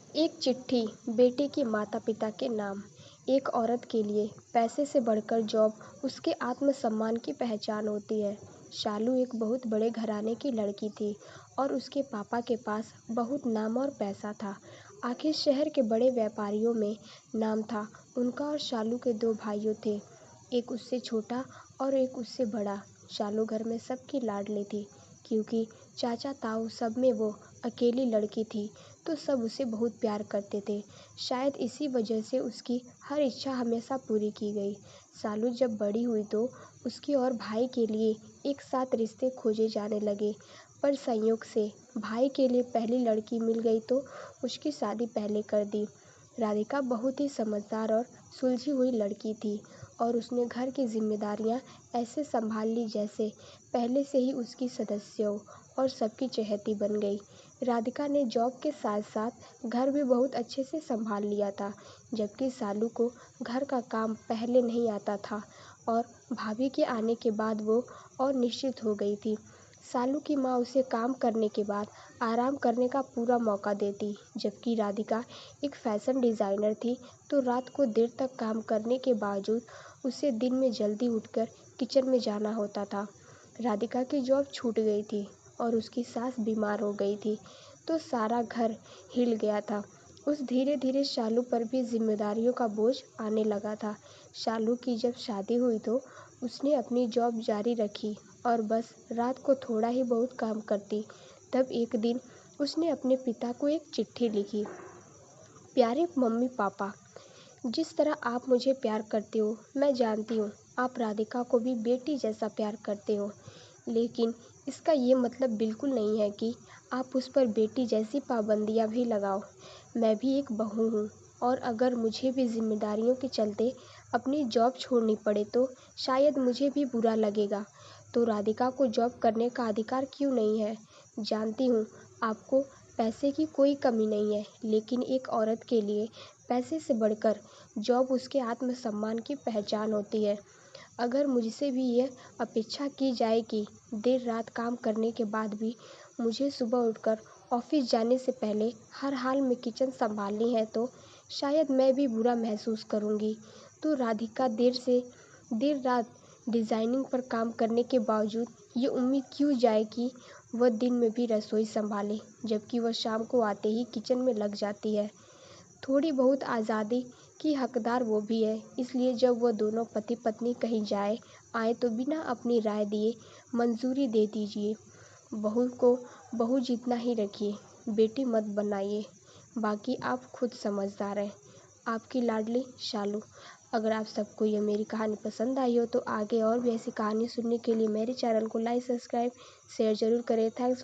एक चिट्ठी बेटे के माता-पिता के नाम। एक औरत के लिए पैसे से बढ़कर जॉब उसके आत्मसम्मान की पहचान होती है। शालू एक बहुत बड़े घराने की लड़की थी और उसके पापा के पास बहुत नाम और पैसा था। आखिर शहर के बड़े व्यापारियों में नाम था। उनका और शालू के दो भाइयों थे, एक उससे छोटा और एक उससे बड़ा। शालू घर में सबकी लाडली थी, क्योंकि चाचा ताऊ सब में वो अकेली लड़की थी, तो सब उसे बहुत प्यार करते थे। शायद इसी वजह से उसकी हर इच्छा हमेशा पूरी की गई। शालू जब बड़ी हुई तो उसके और भाई के लिए एक साथ रिश्ते खोजे जाने लगे, पर संयोग से भाई के लिए पहली लड़की मिल गई तो उसकी शादी पहले कर दी। राधिका बहुत ही समझदार और सुलझी हुई लड़की थी और उसने घर की जिम्मेदारियां ऐसे संभाल ली जैसे पहले से ही उसकी सदस्य हो और सबकी चहेती बन गई। राधिका ने जॉब के साथ साथ घर भी बहुत अच्छे से संभाल लिया था, जबकि शालू को घर का काम पहले नहीं आता था और भाभी के आने के बाद वो और निश्चित हो गई थी। शालू की माँ उसे काम करने के बाद आराम करने का पूरा मौका देती, जबकि राधिका एक फैशन डिज़ाइनर थी, तो रात को देर तक काम करने के बावजूद उसे दिन में जल्दी उठकर किचन में जाना होता था। राधिका की जॉब छूट गई थी और उसकी सास बीमार हो गई थी, तो सारा घर हिल गया था। उस धीरे धीरे शालू पर भी जिम्मेदारियों का बोझ आने लगा था। शालू की जब शादी हुई तो उसने अपनी जॉब जारी रखी और बस रात को थोड़ा ही बहुत काम करती। तब एक दिन उसने अपने पिता को एक चिट्ठी लिखी। प्यारे मम्मी पापा, जिस तरह आप मुझे प्यार करते हो, मैं जानती हूँ आप राधिका को भी बेटी जैसा प्यार करते हो, लेकिन इसका ये मतलब बिल्कुल नहीं है कि आप उस पर बेटी जैसी पाबंदियाँ भी लगाओ। मैं भी एक बहू हूँ और अगर मुझे भी जिम्मेदारियों के चलते अपनी जॉब छोड़नी पड़े तो शायद मुझे भी बुरा लगेगा। तो राधिका को जॉब करने का अधिकार क्यों नहीं है? जानती हूँ आपको पैसे की कोई कमी नहीं है, लेकिन एक औरत के लिए पैसे से बढ़कर जॉब उसके आत्मसम्मान की पहचान होती है। अगर मुझसे भी यह अपेक्षा की जाए कि देर रात काम करने के बाद भी मुझे सुबह उठकर ऑफिस जाने से पहले हर हाल में किचन संभालनी है तो शायद मैं भी बुरा महसूस करूँगी। तो राधिका देर रात डिज़ाइनिंग पर काम करने के बावजूद ये उम्मीद क्यों जाए कि वह दिन में भी रसोई संभाले, जबकि वह शाम को आते ही किचन में लग जाती है। थोड़ी बहुत आज़ादी की हकदार वो भी है, इसलिए जब वह दोनों पति पत्नी कहीं आए तो बिना अपनी राय दिए मंजूरी दे दीजिए। बहू को बहू जितना ही रखिए, बेटी मत बनाइए। बाकी आप खुद समझदार हैं। आपकी लाडली शालू। अगर आप सबको ये मेरी कहानी पसंद आई हो तो आगे और भी ऐसी कहानी सुनने के लिए मेरे चैनल को लाइक, सब्सक्राइब, शेयर ज़रूर करें। थैंक्स।